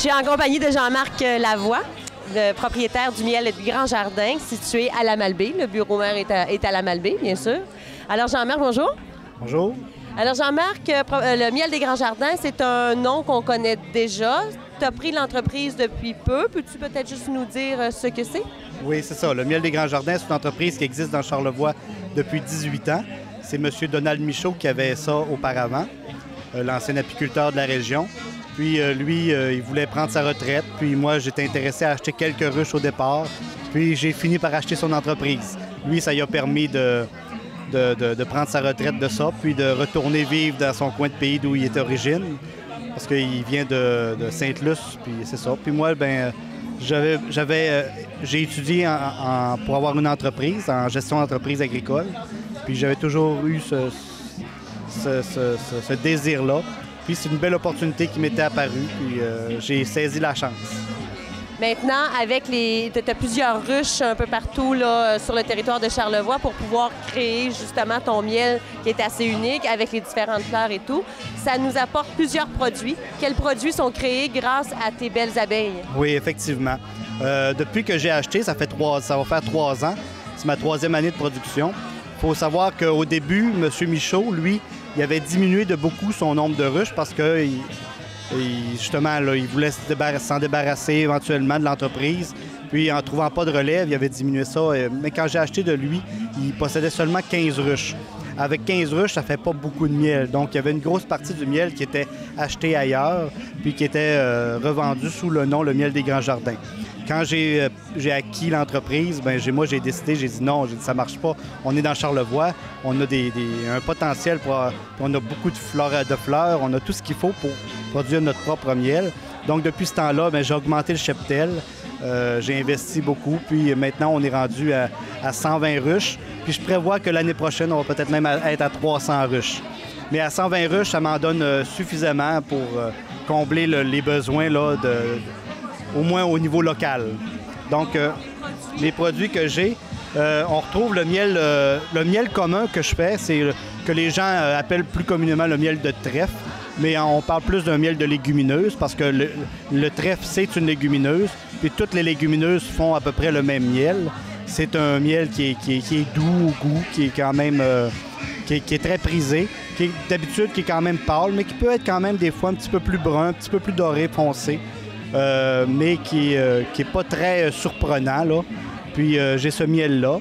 suis en compagnie de Jean-Marc Lavoie, le propriétaire du miel du Grand Jardin, situé à la Malbaie. Le bureau mère est à la Malbaie, bien sûr. Alors, Jean-Marc, bonjour. Bonjour. Alors, Jean-Marc, le miel des Grands Jardins, c'est un nom qu'on connaît déjà. Tu as pris l'entreprise depuis peu. Peux-tu peut-être juste nous dire ce que c'est? Oui, c'est ça. Le miel des Grands Jardins, c'est une entreprise qui existe dans Charlevoix depuis 18 ans. C'est M. Donald Michaud qui avait ça auparavant, l'ancien apiculteur de la région. Puis lui, il voulait prendre sa retraite. Puis moi, j'étais intéressé à acheter quelques ruches au départ. Puis j'ai fini par acheter son entreprise. Lui, ça lui a permis de prendre sa retraite de ça, puis de retourner vivre dans son coin de pays d'où il est d'origine. Parce qu'il vient de Sainte-Luce, puis c'est ça. Puis moi, ben j'ai étudié pour avoir une entreprise, en gestion d'entreprise agricole. Puis j'avais toujours eu ce désir-là. Puis c'est une belle opportunité qui m'était apparue, puis j'ai saisi la chance. Maintenant, avec tu as plusieurs ruches un peu partout là, sur le territoire de Charlevoix pour pouvoir créer justement ton miel qui est assez unique avec les différentes fleurs et tout. Ça nous apporte plusieurs produits. Quels produits sont créés grâce à tes belles abeilles? Oui, effectivement. Depuis que j'ai acheté, ça va faire 3 ans. C'est ma 3e année de production. Il faut savoir qu'au début, M. Michaud, lui, il avait diminué de beaucoup son nombre de ruches parce que justement, là, il voulait s'en débarrasser éventuellement de l'entreprise. Puis, en trouvant pas de relève, il avait diminué ça. Mais quand j'ai acheté de lui, il possédait seulement 15 ruches. Avec 15 ruches, ça fait pas beaucoup de miel. Donc, il y avait une grosse partie du miel qui était acheté ailleurs, puis qui était revendu sous le nom Le Miel des Grands Jardins. Quand j'ai acquis l'entreprise, moi, j'ai décidé, j'ai dit non, ça marche pas. On est dans Charlevoix, on a un potentiel, on a beaucoup de fleurs, on a tout ce qu'il faut pour produire notre propre miel. Donc, depuis ce temps-là, j'ai augmenté le cheptel, j'ai investi beaucoup, puis maintenant, on est rendu à 120 ruches. Puis je prévois que l'année prochaine, on va peut-être même être à 300 ruches. Mais à 120 ruches, ça m'en donne suffisamment pour combler les besoins là, au moins au niveau local. Donc, les produits que j'ai, on retrouve le miel commun que je fais, c'est que les gens appellent plus communément le miel de trèfle, mais on parle plus d'un miel de légumineuse parce que le trèfle, c'est une légumineuse, puis toutes les légumineuses font à peu près le même miel. C'est un miel qui est doux au goût, qui est quand même qui est très prisé, qui est d'habitude qui est quand même pâle, mais qui peut être quand même des fois un petit peu plus brun, un petit peu plus doré, foncé. Mais qui est pas très surprenant, là. Puis j'ai ce miel-là,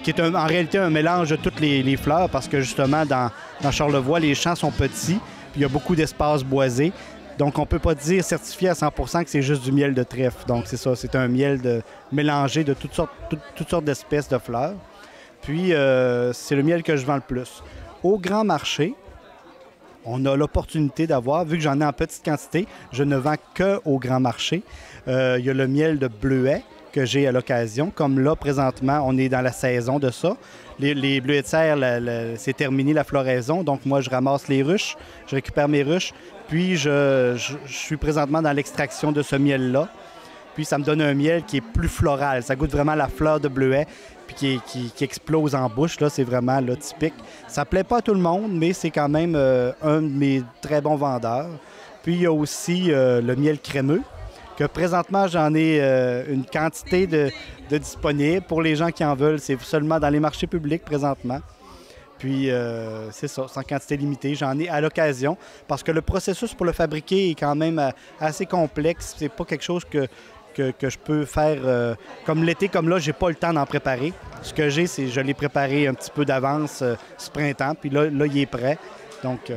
qui est en réalité un mélange de toutes les fleurs, parce que justement, dans Charlevoix, les champs sont petits, puis il y a beaucoup d'espaces boisés. Donc, on ne peut pas dire certifié à 100% que c'est juste du miel de trèfle. Donc, c'est ça, c'est un miel mélangé de toutes sortes d'espèces de fleurs. Puis, c'est le miel que je vends le plus. Au grand marché, on a l'opportunité d'avoir, vu que j'en ai en petite quantité, je ne vends qu'au grand marché. Il y a le miel de bleuet que j'ai à l'occasion. Comme là, présentement, on est dans la saison de ça. Les bleuets de serre, c'est terminé la floraison. Donc, moi, je ramasse les ruches, je récupère mes ruches. Puis, je suis présentement dans l'extraction de ce miel-là. Puis, ça me donne un miel qui est plus floral. Ça goûte vraiment la fleur de bleuet, puis qui explose en bouche. Là, c'est vraiment là, typique. Ça ne plaît pas à tout le monde, mais c'est quand même un de mes très bons vendeurs. Puis, il y a aussi le miel crémeux, que présentement, j'en ai une quantité de disponible. Pour les gens qui en veulent, c'est seulement dans les marchés publics présentement. Puis, c'est ça, c'est en quantité limitée. J'en ai à l'occasion parce que le processus pour le fabriquer est quand même assez complexe. C'est pas quelque chose que je peux faire comme l'été, comme là, j'ai pas le temps d'en préparer. Ce que j'ai, c'est je l'ai préparé un petit peu d'avance ce printemps. Puis là, il est prêt. Donc,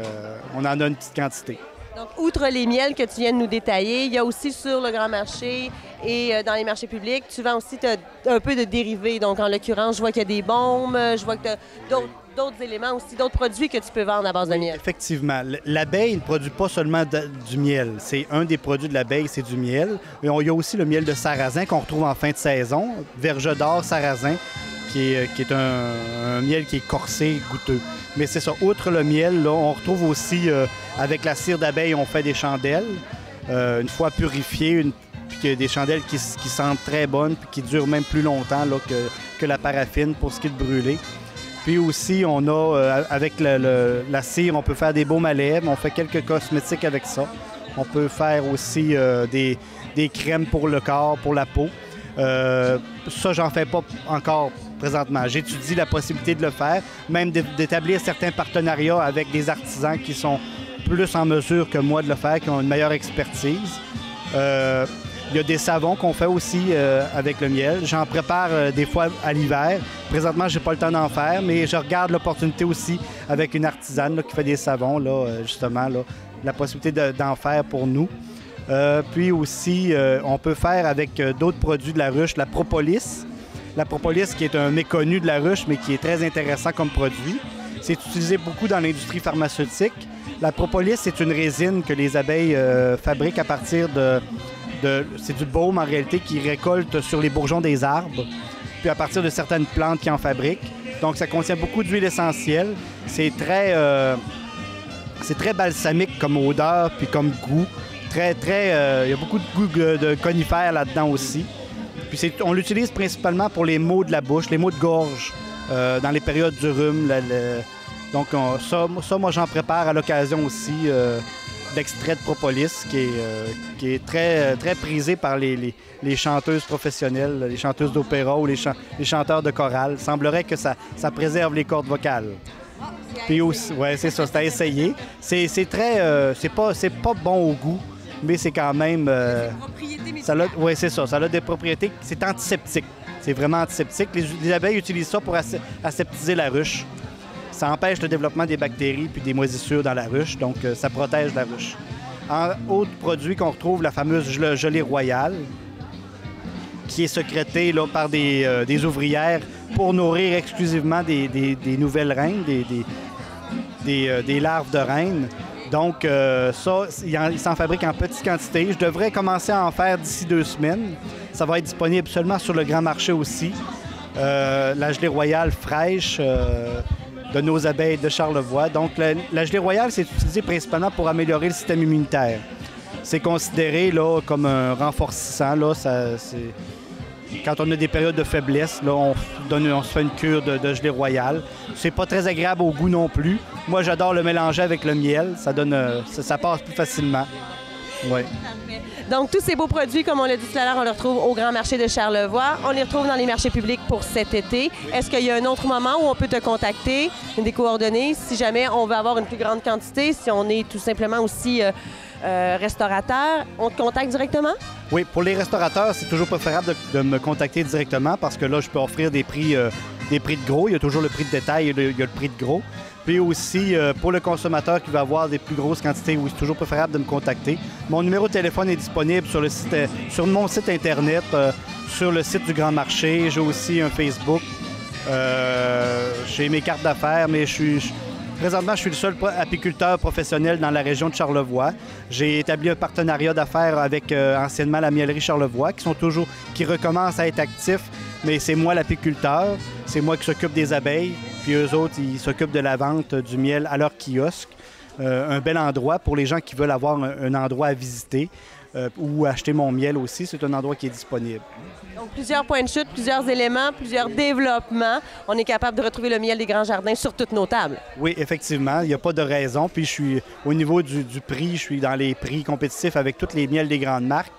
on en a une petite quantité. Donc, outre les miels que tu viens de nous détailler, il y a aussi sur le grand marché et dans les marchés publics, tu vends aussi un peu de dérivés. Donc, en l'occurrence, je vois qu'il y a des baumes, je vois que tu as d'autres éléments aussi, d'autres produits que tu peux vendre à base de miel. Effectivement. L'abeille ne produit pas seulement du miel. C'est un des produits de l'abeille, c'est du miel. Et il y a aussi le miel de sarrasin qu'on retrouve en fin de saison, verge d'or sarrasin, qui est un miel qui est corsé, goûteux. Mais c'est ça, outre le miel, là, on retrouve aussi, avec la cire d'abeille, on fait des chandelles. Une fois purifiées, puis des chandelles qui sentent très bonnes, puis qui durent même plus longtemps là, que la paraffine pour ce qui est de brûler. Puis aussi, on a, avec la cire, on peut faire des baumes à lèvres, on fait quelques cosmétiques avec ça. On peut faire aussi des crèmes pour le corps, pour la peau. Ça, j'en fais pas encore présentement. J'étudie la possibilité de le faire, même d'établir certains partenariats avec des artisans qui sont plus en mesure que moi de le faire, qui ont une meilleure expertise. Il y a des savons qu'on fait aussi avec le miel. J'en prépare des fois à l'hiver. Présentement, je n'ai pas le temps d'en faire, mais je regarde l'opportunité aussi avec une artisane là, qui fait des savons, là, justement, là, la possibilité d'en faire pour nous. Puis aussi, on peut faire avec d'autres produits de la ruche, la propolis. La propolis qui est un méconnu de la ruche, mais qui est très intéressant comme produit. C'est utilisé beaucoup dans l'industrie pharmaceutique. La propolis, c'est une résine que les abeilles fabriquent à partir c'est du baume en réalité qu'ils récoltent sur les bourgeons des arbres, puis à partir de certaines plantes qui en fabriquent. Donc ça contient beaucoup d'huile essentielle. C'est très balsamique comme odeur puis comme goût. Il y a beaucoup de goût de conifères là-dedans aussi. Puis on l'utilise principalement pour les maux de la bouche, les maux de gorge, dans les périodes du rhume. Donc ça, moi, j'en prépare à l'occasion aussi d'extrait de propolis qui est très, très prisé par les chanteuses professionnelles, les chanteuses d'opéra ou les chanteurs de chorale. Il semblerait que ça préserve les cordes vocales. Puis aussi, ouais, c'est ça, c'est à essayer. C'est pas bon au goût, mais c'est quand même... oui, c'est ça. Ça a des propriétés... C'est antiseptique. C'est vraiment antiseptique. Les abeilles utilisent ça pour aseptiser la ruche. Ça empêche le développement des bactéries puis des moisissures dans la ruche, donc ça protège la ruche. En autre produit qu'on retrouve, la fameuse gelée royale, qui est sécrétée là, par des ouvrières pour nourrir exclusivement des nouvelles reines, des larves de reines. Donc ça, ils s'en fabriquent en petite quantité. Je devrais commencer à en faire d'ici 2 semaines. Ça va être disponible seulement sur le grand marché aussi. La gelée royale fraîche de nos abeilles de Charlevoix. Donc la gelée royale, c'est utilisé principalement pour améliorer le système immunitaire. C'est considéré là, comme un renforcissant. Là, quand on a des périodes de faiblesse, là, on se fait une cure de gelée royale. C'est pas très agréable au goût non plus. Moi, j'adore le mélanger avec le miel. Ça passe plus facilement. Ouais. Donc, tous ces beaux produits, comme on l'a dit tout à l'heure, on les retrouve au Grand Marché de Charlevoix. On les retrouve dans les marchés publics pour cet été. Est-ce qu'il y a un autre moment où on peut te contacter, des coordonnées, si jamais on veut avoir une plus grande quantité, si on est tout simplement aussi restaurateur, on te contacte directement? Oui, pour les restaurateurs, c'est toujours préférable de me contacter directement parce que là, je peux offrir des prix de gros. Il y a toujours le prix de détail et il y a le prix de gros. Puis aussi, pour le consommateur qui va avoir des plus grosses quantités, oui, c'est toujours préférable de me contacter. Mon numéro de téléphone est disponible sur mon site Internet, sur le site du Grand Marché. J'ai aussi un Facebook. J'ai mes cartes d'affaires, mais présentement, je suis le seul apiculteur professionnel dans la région de Charlevoix. J'ai établi un partenariat d'affaires avec anciennement la Mielerie Charlevoix, qui recommence à être actifs, mais c'est moi l'apiculteur, c'est moi qui s'occupe des abeilles, puis eux autres, ils s'occupent de la vente du miel à leur kiosque. Un bel endroit pour les gens qui veulent avoir un endroit à visiter ou acheter mon miel aussi, c'est un endroit qui est disponible. Donc, plusieurs points de chute, plusieurs éléments, plusieurs développements. On est capable de retrouver le miel des Grands Jardins sur toutes nos tables. Oui, effectivement. Il n'y a pas de raison. Puis, au niveau du prix, je suis dans les prix compétitifs avec tous les miels des grandes marques.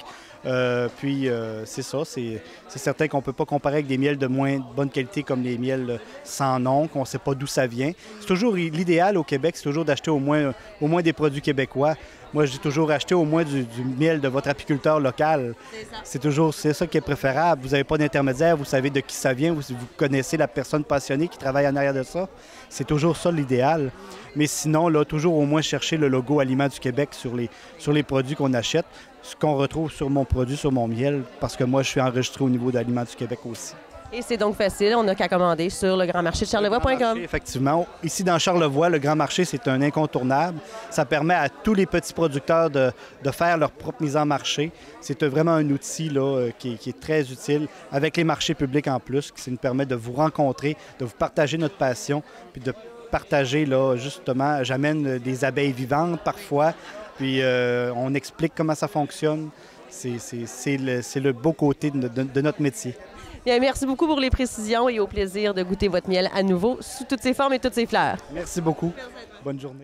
C'est ça. C'est certain qu'on ne peut pas comparer avec des miels de moins bonne qualité comme les miels sans nom, qu'on ne sait pas d'où ça vient. C'est toujours l'idéal au Québec, c'est toujours d'acheter au moins des produits québécois. Moi, je dis toujours acheter au moins du miel de votre apiculteur local. C'est ça qui est préférable. Vous n'avez pas d'intermédiaire, vous savez de qui ça vient, vous connaissez la personne passionnée qui travaille en arrière de ça. C'est toujours ça l'idéal. Mais sinon, là, toujours au moins chercher le logo Aliments du Québec sur les produits qu'on achète, ce qu'on retrouve sur mon produit, sur mon miel, parce que moi, je suis enregistré au niveau d'Aliments du Québec aussi. Et c'est donc facile, on n'a qu'à commander sur le Grand Marché de Charlevoix.com. Effectivement. Ici, dans Charlevoix, le Grand Marché, c'est un incontournable. Ça permet à tous les petits producteurs de faire leur propre mise en marché. C'est vraiment un outil là, qui est très utile, avec les marchés publics en plus, qui nous permet de vous rencontrer, de vous partager notre passion, puis de partager, là, justement, j'amène des abeilles vivantes parfois, puis on explique comment ça fonctionne. C'est le beau côté de notre métier. Bien, merci beaucoup pour les précisions et au plaisir de goûter votre miel à nouveau sous toutes ses formes et toutes ses fleurs. Merci beaucoup. Bonne journée.